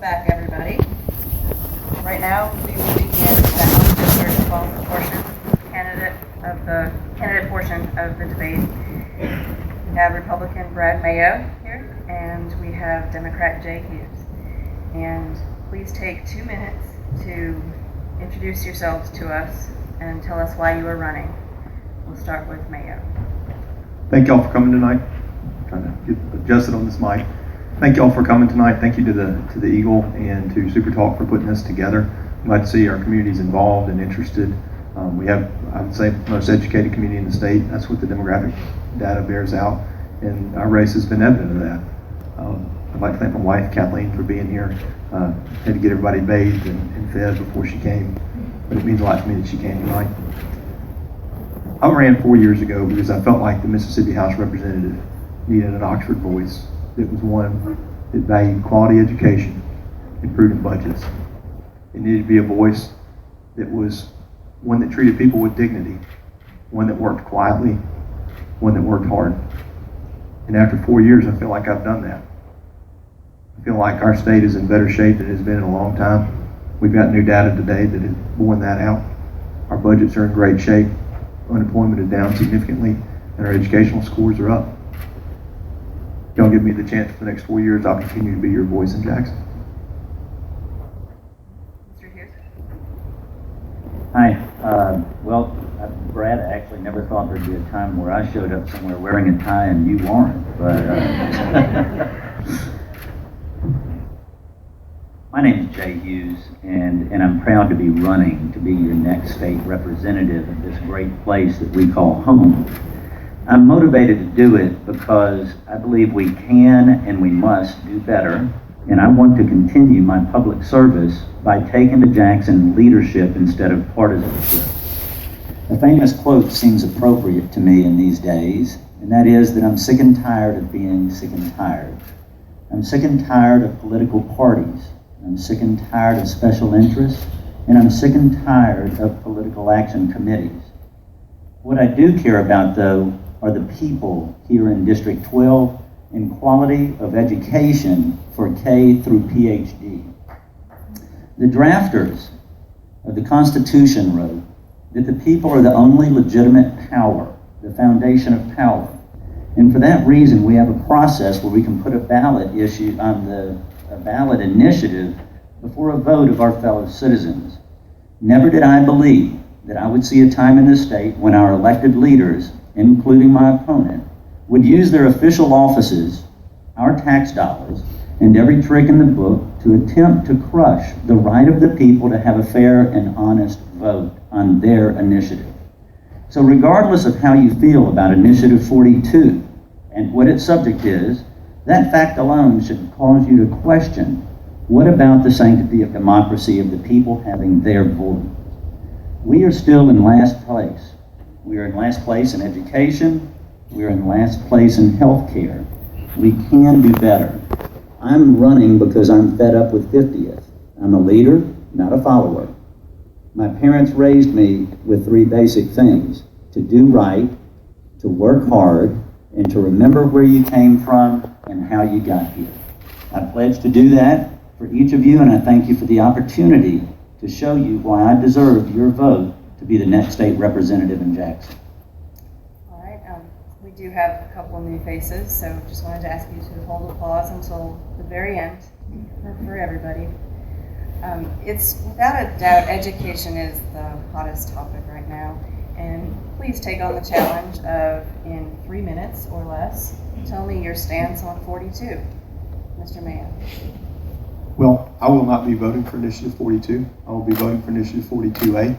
back, everybody. Right now, we will begin the House District 12 candidate portion of the debate. We have Republican Brad Mayo here, and we have Democrat Jay Hughes. And please take 2 minutes to introduce yourselves to us and tell us why you are running. We'll start with Mayo. Thank y'all for coming tonight. I'm trying to get adjusted on this mic. Thank y'all for coming tonight. Thank you to the Eagle and to Super Talk for putting this together. I'm glad to see our community's involved and interested. We have, I would say, the most educated community in the state. That's what the demographic data bears out, and our race has been evident of that. I'd like to thank my wife, Kathleen, for being here. Had to get everybody bathed and fed before she came, but it means a lot to me that she came tonight. I ran 4 years ago because I felt like the Mississippi House representative needed an Oxford voice that was one that valued quality education and prudent budgets. It needed to be a voice that was one that treated people with dignity, one that worked quietly, one that worked hard. And after 4 years, I feel like I've done that. I feel like our state is in better shape than it has been in a long time. We've got new data today that has borne that out. Our budgets are in great shape. Unemployment is down significantly, and our educational scores are up. If y'all give me the chance for the next 4 years, I'll continue to be your voice in Jackson. Mr. Hughes. Hi. Brad, I actually never thought there'd be a time where I showed up somewhere wearing a tie and you weren't. But my name is Jay Hughes, and I'm proud to be running to be your next state representative of this great place that we call home. I'm motivated to do it because I believe we can and we must do better, and I want to continue my public service by taking to Jackson leadership instead of partisanship. A famous quote seems appropriate to me in these days, and that is that I'm sick and tired of being sick and tired. I'm sick and tired of political parties. I'm sick and tired of special interests, and I'm sick and tired of political action committees. What I do care about, though, are the people here in District 12 and quality of education for K through PhD. The drafters of the Constitution wrote that the people are the only legitimate power, the foundation of power. And for that reason, we have a process where we can put a ballot issue on a ballot initiative before a vote of our fellow citizens. Never did I believe that I would see a time in this state when our elected leaders, including my opponent, would use their official offices, our tax dollars, and every trick in the book to attempt to crush the right of the people to have a fair and honest vote on their initiative. So regardless of how you feel about Initiative 42 and what its subject is, that fact alone should cause you to question, what about the sanctity of democracy of the people having their voice? We are still in last place. We are in last place in education. We are in last place in health care. We can do better. I'm running because I'm fed up with 50th. I'm a leader, not a follower. My parents raised me with 3 basic things: to do right, to work hard, and to remember where you came from and how you got here. I pledge to do that for each of you, and I thank you for the opportunity to show you why I deserve your vote to be the next state representative in Jackson. All right, we do have a couple of new faces, so just wanted to ask you to hold applause until the very end for everybody. It's without a doubt, education is the hottest topic right now, and please take on the challenge of, in 3 minutes or less, tell me your stance on 42. Mr. Mayo. Well, I will not be voting for Initiative 42. I will be voting for Initiative 42A.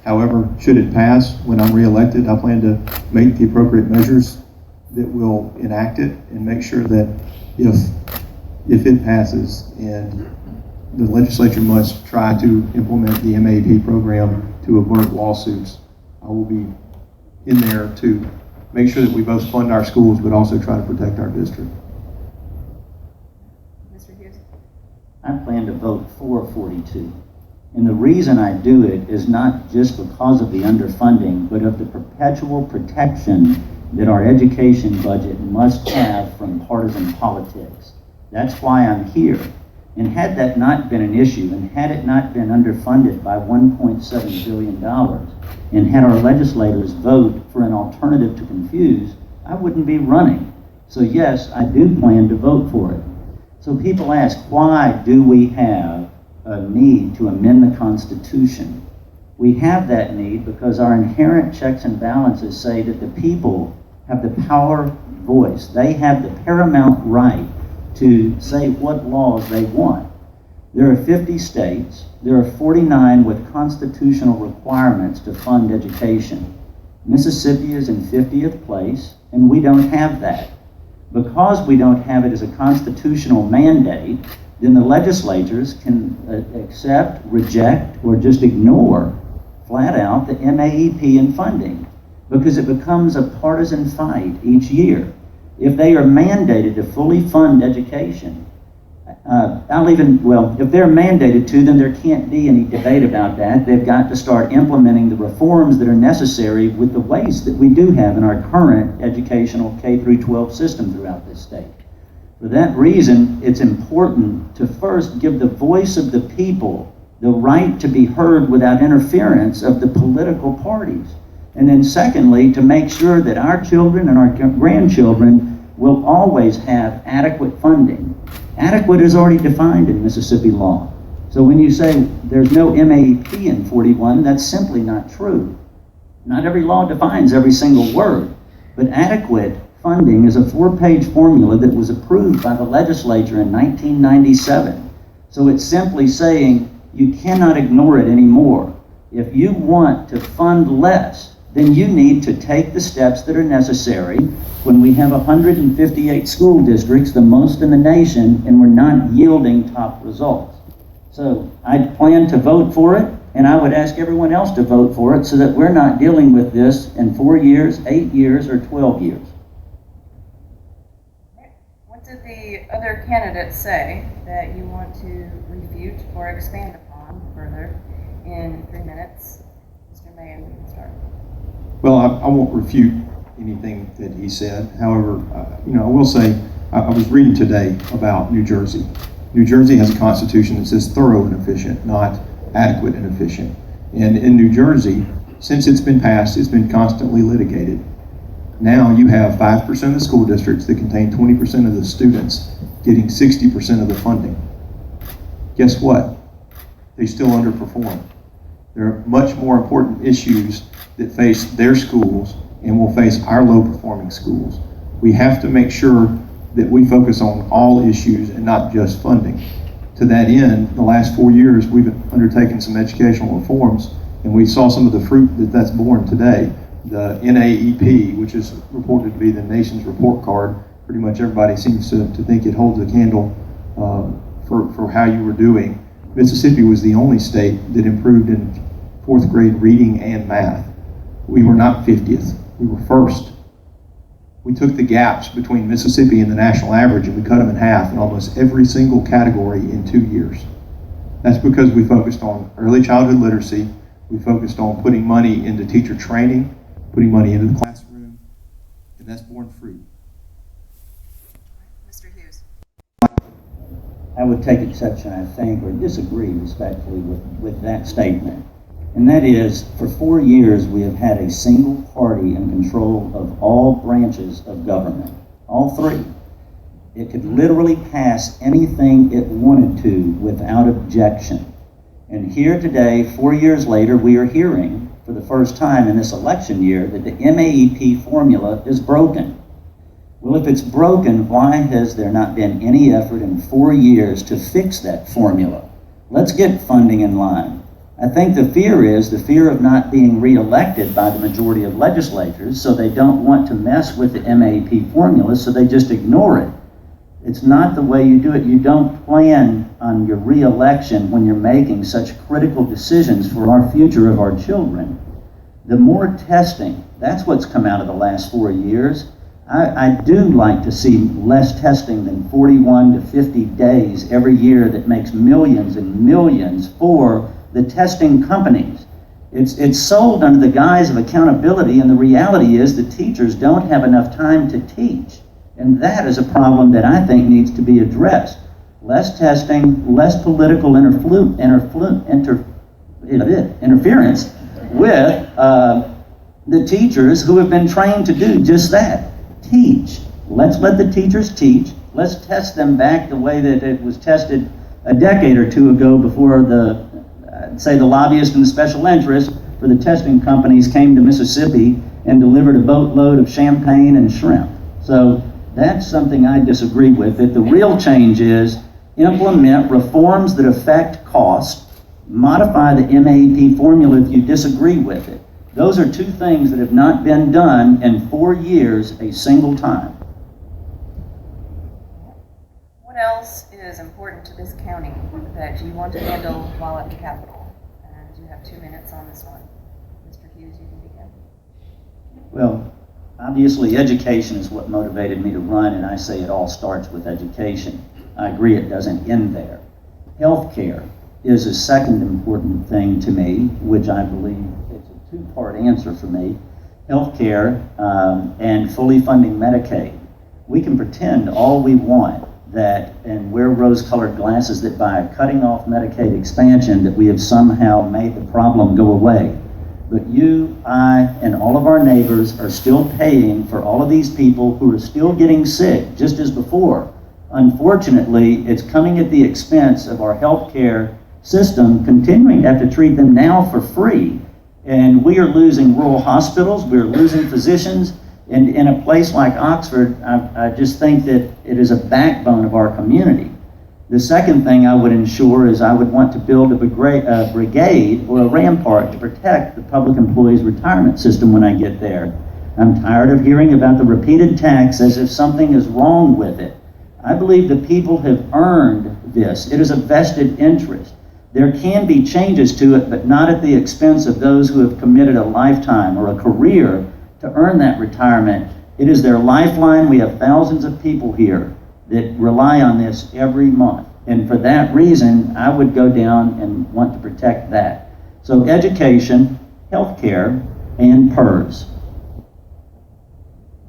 However, should it pass when I'm reelected, I plan to make the appropriate measures that will enact it and make sure that if it passes, and the legislature must try to implement the MAP program to avert lawsuits, I will be in there to make sure that we both fund our schools but also try to protect our district. Mr. Hughes. I plan to vote for 42. And the reason I do it is not just because of the underfunding, but of the perpetual protection that our education budget must have from partisan politics. That's why I'm here. And had that not been an issue, and had it not been underfunded by $1.7 billion, and had our legislators vote for an alternative to Confuse, I wouldn't be running. So yes, I do plan to vote for it. So people ask, why do we have a need to amend the Constitution? We have that need because our inherent checks and balances say that the people have the power voice. They have the paramount right to say what laws they want. There are 50 states. There are 49 with constitutional requirements to fund education. Mississippi is in 50th place, and we don't have that. Because we don't have it as a constitutional mandate, then the legislatures can accept, reject, or just ignore flat out the MAEP and funding, because it becomes a partisan fight each year. If they are mandated to fully fund education, if they're mandated to, then there can't be any debate about that. They've got to start implementing the reforms that are necessary with the waste that we do have in our current educational K-12 system throughout this state. For that reason, it's important to first give the voice of the people the right to be heard without interference of the political parties. And then secondly, to make sure that our children and our grandchildren will always have adequate funding. Adequate is already defined in Mississippi law. So when you say there's no MAEP in 41, that's simply not true. Not every law defines every single word, but adequate funding is a 4-page formula that was approved by the legislature in 1997. So it's simply saying you cannot ignore it anymore. If you want to fund less, then you need to take the steps that are necessary. When we have 158 school districts, the most in the nation, and we're not yielding top results. So I plan to vote for it, and I would ask everyone else to vote for it so that we're not dealing with this in 4 years, 8 years, or 12 years. What did the other candidates say that you want to refute or expand upon further in 3 minutes? Mr. Mayo, we can start. Well, I won't refute anything that he said. However, I will say, I was reading today about New Jersey. New Jersey has a constitution that says thorough and efficient, not adequate and efficient. And in New Jersey, since it's been passed, it's been constantly litigated. Now you have 5% of the school districts that contain 20% of the students getting 60% of the funding. Guess what? They still underperform. There are much more important issues that face their schools and will face our low-performing schools. We have to make sure that we focus on all issues and not just funding. To that end, the last 4 years, we've undertaken some educational reforms, and we saw some of the fruit that's borne today. The NAEP, which is reported to be the nation's report card, pretty much everybody seems to think it holds a candle for how you were doing. Mississippi was the only state that improved in 4th grade reading and math. We were not 50th, we were first. We took the gaps between Mississippi and the national average and we cut them in half in almost every single category in 2 years. That's because we focused on early childhood literacy, we focused on putting money into teacher training, putting money into the classroom, and that's borne fruit. Mr. Hughes. I would take exception, I think, or disagree respectfully with that statement. And that is, for 4 years, we have had a single party in control of all branches of government, all three. It could literally pass anything it wanted to without objection. And here today, 4 years later, we are hearing for the first time in this election year that the MAEP formula is broken. Well, if it's broken, why has there not been any effort in 4 years to fix that formula? Let's get funding in line. I think the fear is the fear of not being reelected by the majority of legislators, so they don't want to mess with the MAEP formula, so they just ignore it. It's not the way you do it. You don't plan on your reelection when you're making such critical decisions for our future of our children. The more testing, that's what's come out of the last 4 years. I do like to see less testing than 41 to 50 days every year that makes millions and millions for the testing companies. It's sold under the guise of accountability, and the reality is the teachers don't have enough time to teach. And that is a problem that I think needs to be addressed. less testing, less political interference with the teachers who have been trained to do just that, teach. Let's let the teachers teach. Let's test them back the way that it was tested a decade or two ago before the lobbyists and the special interests for the testing companies came to Mississippi and delivered a boatload of champagne and shrimp. So that's something I disagree with. That the real change is implement reforms that affect cost, modify the MAP formula if you disagree with it. Those are two things that have not been done in 4 years a single time. What else is important to this county that you want to handle while at the Capitol? And you have 2 minutes on this one. Mr. Hughes, you can begin. Well, obviously education is what motivated me to run, and I say it all starts with education. I agree it doesn't end there. Healthcare is a second important thing to me, which I believe it's a two-part answer for me. Healthcare and fully funding Medicaid. We can pretend all we want that and wear rose-colored glasses that by cutting off Medicaid expansion that we have somehow made the problem go away. But you, I, and all of our neighbors are still paying for all of these people who are still getting sick, just as before. Unfortunately, it's coming at the expense of our healthcare system, continuing to have to treat them now for free. And we are losing rural hospitals, we're losing physicians, and in a place like Oxford, I just think that it is a backbone of our community. The second thing I would ensure is I would want to build a brigade or a rampart to protect the public employees retirement system when I get there. I'm tired of hearing about the repeated tax as if something is wrong with it. I believe the people have earned this. It is a vested interest. There can be changes to it, but not at the expense of those who have committed a lifetime or a career to earn that retirement. It is their lifeline. We have thousands of people here that rely on this every month. And for that reason, I would go down and want to protect that. So education, healthcare, and PERS.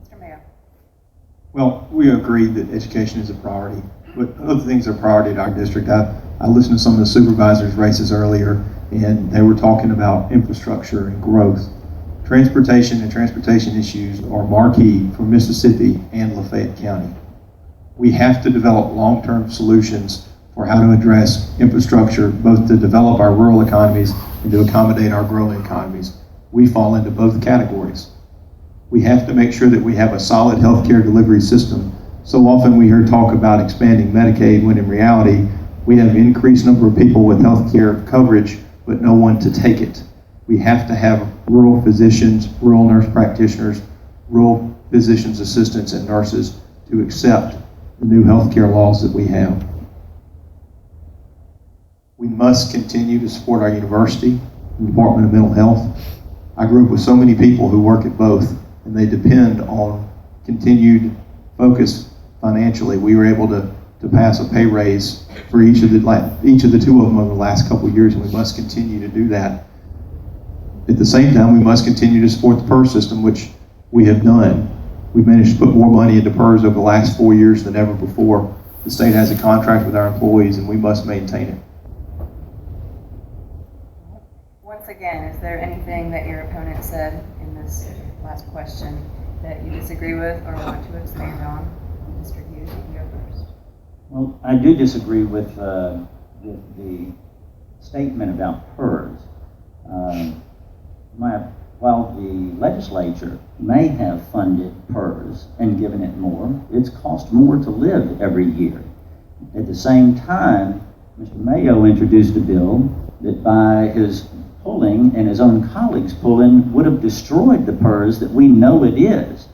Mr. Mayo. Well, we agree that education is a priority, but other things are priority to our district. I listened to some of the supervisors' races earlier, and they were talking about infrastructure and growth. Transportation and transportation issues are marquee for Mississippi and Lafayette County. We have to develop long-term solutions for how to address infrastructure, both to develop our rural economies and to accommodate our growing economies. We fall into both categories. We have to make sure that we have a solid healthcare delivery system. So often we hear talk about expanding Medicaid when in reality we have increased number of people with healthcare coverage but no one to take it. We have to have rural physicians, rural nurse practitioners, rural physicians assistants and nurses to accept the new healthcare laws that we have. We must continue to support our university and Department of Mental Health. I grew up with so many people who work at both, and they depend on continued focus financially. We were able to pass a pay raise for each of the two of them over the last couple of years, and we must continue to do that. At the same time, we must continue to support the PERS system, which we have done. We've managed to put more money into PERS over the last 4 years than ever before. The state has a contract with our employees, and we must maintain it. Once again, is there anything that your opponent said in this last question that you disagree with or want to expand on? Mr. Hughes, you can go first. Well, I do disagree with the statement about PERS. While the legislature may have funded PERS and given it more, it's cost more to live every year. At the same time, Mr. Mayo introduced a bill that by his pulling and his own colleagues pulling would have destroyed the PERS that we know it is.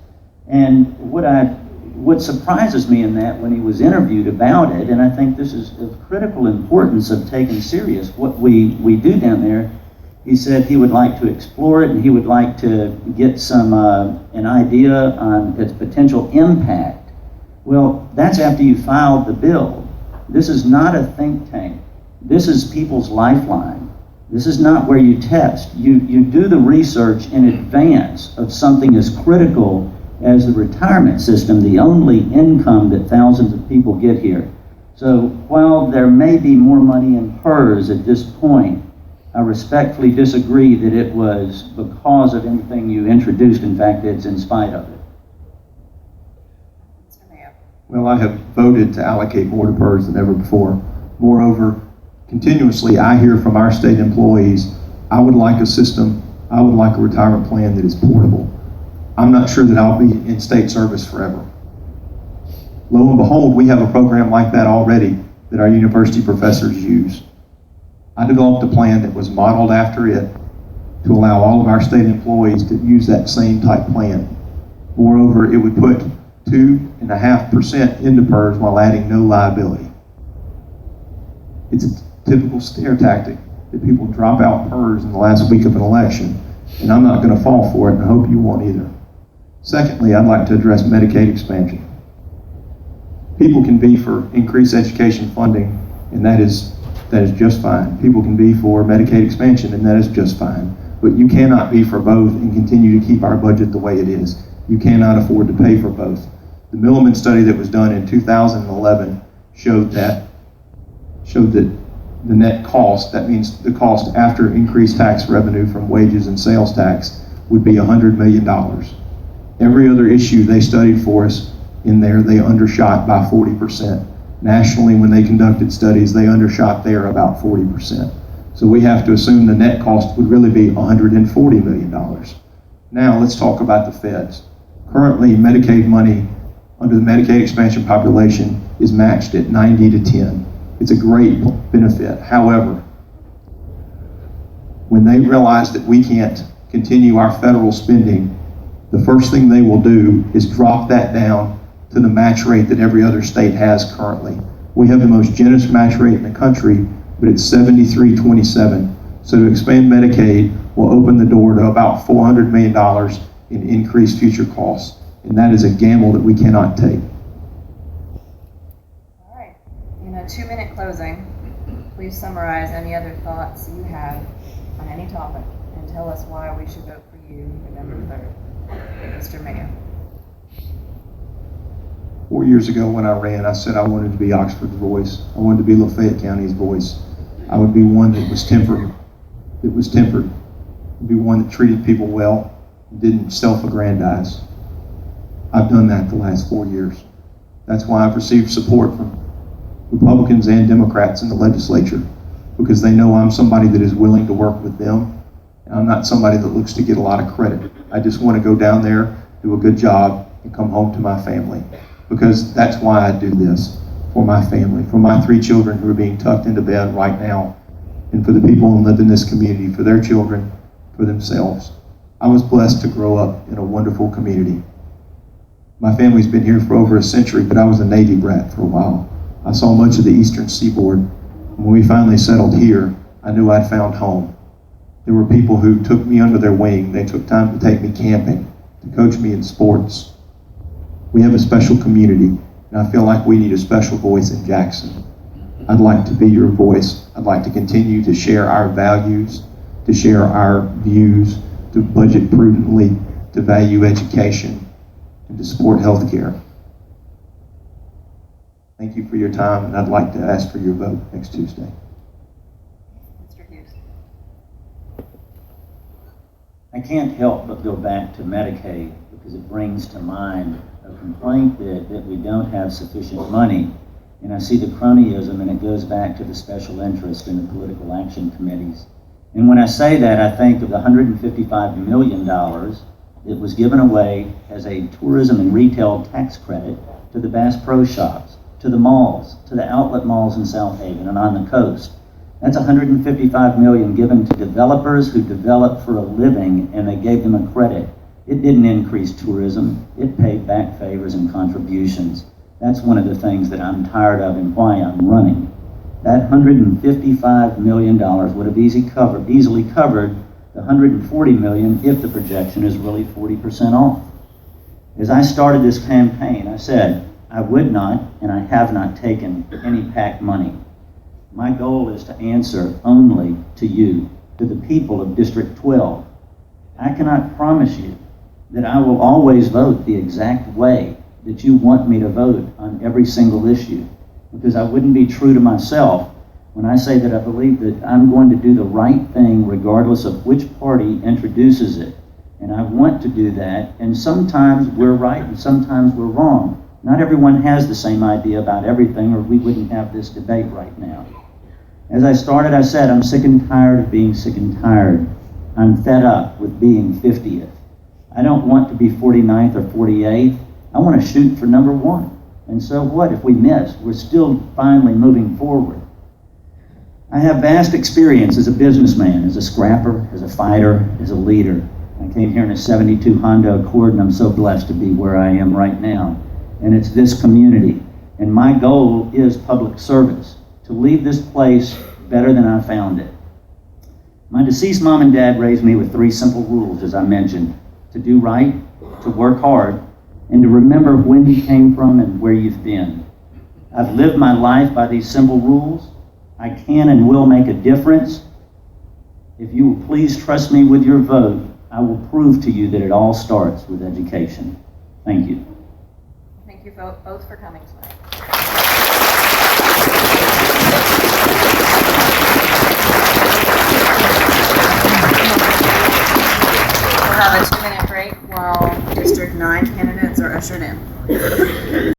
And what surprises me in that when he was interviewed about it, and I think this is of critical importance of taking serious what we do down there, he said he would like to explore it and he would like to get an idea on its potential impact. Well, that's after you filed the bill. This is not a think tank. This is people's lifeline. This is not where you test. You do the research in advance of something as critical as the retirement system, the only income that thousands of people get here. So while there may be more money in PERS at this point, I respectfully disagree that it was because of anything you introduced. In fact, it's in spite of it. Mr. Mayo. Well, I have voted to allocate more to PERS than ever before. Moreover, continuously I hear from our state employees, I would like a system, I would like a retirement plan that is portable. I'm not sure that I'll be in state service forever. Lo and behold, we have a program like that already that our university professors use. I developed a plan that was modeled after it to allow all of our state employees to use that same type plan. Moreover, it would put 2.5% into PERS while adding no liability. It's a typical scare tactic that people drop out PERS in the last week of an election, and I'm not going to fall for it, and I hope you won't either. Secondly, I'd like to address Medicaid expansion. People can be for increased education funding, and that is just fine. People can be for Medicaid expansion, and that is just fine. But you cannot be for both and continue to keep our budget the way it is. You cannot afford to pay for both. The Milliman study that was done in 2011 showed that the net cost, that means the cost after increased tax revenue from wages and sales tax, would be $100 million. Every other issue they studied for us in there, they undershot by 40%. Nationally, when they conducted studies, they undershot there about 40%. So we have to assume the net cost would really be $140 million. Now let's talk about the feds. Currently, Medicaid money under the Medicaid expansion population is matched at 90 to 10. It's a great benefit. However, when they realize that we can't continue our federal spending, the first thing they will do is drop that down to the match rate that every other state has currently. We have the most generous match rate in the country, but it's 73.27. So to expand Medicaid will open the door to about $400 million in increased future costs. And that is a gamble that we cannot take. All right. In a 2-minute closing, please summarize any other thoughts you have on any topic and tell us why we should vote for you November 3rd. Mr. Mayo. 4 years ago when I ran, I said I wanted to be Oxford's voice. I wanted to be Lafayette County's voice. I would be one that was tempered. I'd be one that treated people well, didn't self-aggrandize. I've done that the last 4 years. That's why I've received support from Republicans and Democrats in the legislature, because they know I'm somebody that is willing to work with them. And I'm not somebody that looks to get a lot of credit. I just want to go down there, do a good job, and come home to my family. Because that's why I do this, for my family, for my 3 children who are being tucked into bed right now, and for the people who live in this community, for their children, for themselves. I was blessed to grow up in a wonderful community. My family's been here for over a century, but I was a Navy brat for a while. I saw much of the eastern seaboard. When we finally settled here, I knew I'd found home. There were people who took me under their wing. They took time to take me camping, to coach me in sports. We have a special community, and I feel like we need a special voice in Jackson. I'd like to be your voice. I'd like to continue to share our values, to share our views, to budget prudently, to value education, and to support health care. Thank you for your time, and I'd like to ask for your vote next Tuesday. Mr. Hughes. I can't help but go back to Medicaid because it brings to mind a complaint that we don't have sufficient money. And I see the cronyism, and it goes back to the special interest in the political action committees. And when I say that, I think of the $155 million that was given away as a tourism and retail tax credit to the Bass Pro Shops, to the malls, to the outlet malls in South Haven and on the coast. That's $155 million given to developers who develop for a living, and they gave them a credit. It didn't increase tourism. It paid back favors and contributions. That's one of the things that I'm tired of and why I'm running. That $155 million would have easily covered the $140 million if the projection is really 40% off. As I started this campaign, I said, I would not and I have not taken any PAC money. My goal is to answer only to you, to the people of District 12. I cannot promise you that I will always vote the exact way that you want me to vote on every single issue. because I wouldn't be true to myself when I say that I believe that I'm going to do the right thing regardless of which party introduces it. And I want to do that, and sometimes we're right and sometimes we're wrong. Not everyone has the same idea about everything, or we wouldn't have this debate right now. As I started, I said, I'm sick and tired of being sick and tired. I'm fed up with being 50th. I don't want to be 49th or 48th. I want to shoot for number 1. And so what if we miss? We're still finally moving forward. I have vast experience as a businessman, as a scrapper, as a fighter, as a leader. I came here in a 72 Honda Accord, and I'm so blessed to be where I am right now. And it's this community. And my goal is public service, to leave this place better than I found it. My deceased mom and dad raised me with 3 simple rules, as I mentioned: to do right, to work hard, and to remember when you came from and where you've been. I've lived my life by these simple rules. I can and will make a difference. If you will please trust me with your vote, I will prove to you that it all starts with education. Thank you. Thank you both for coming tonight. We'll have a 2-minute break while District 9 candidates are ushered in.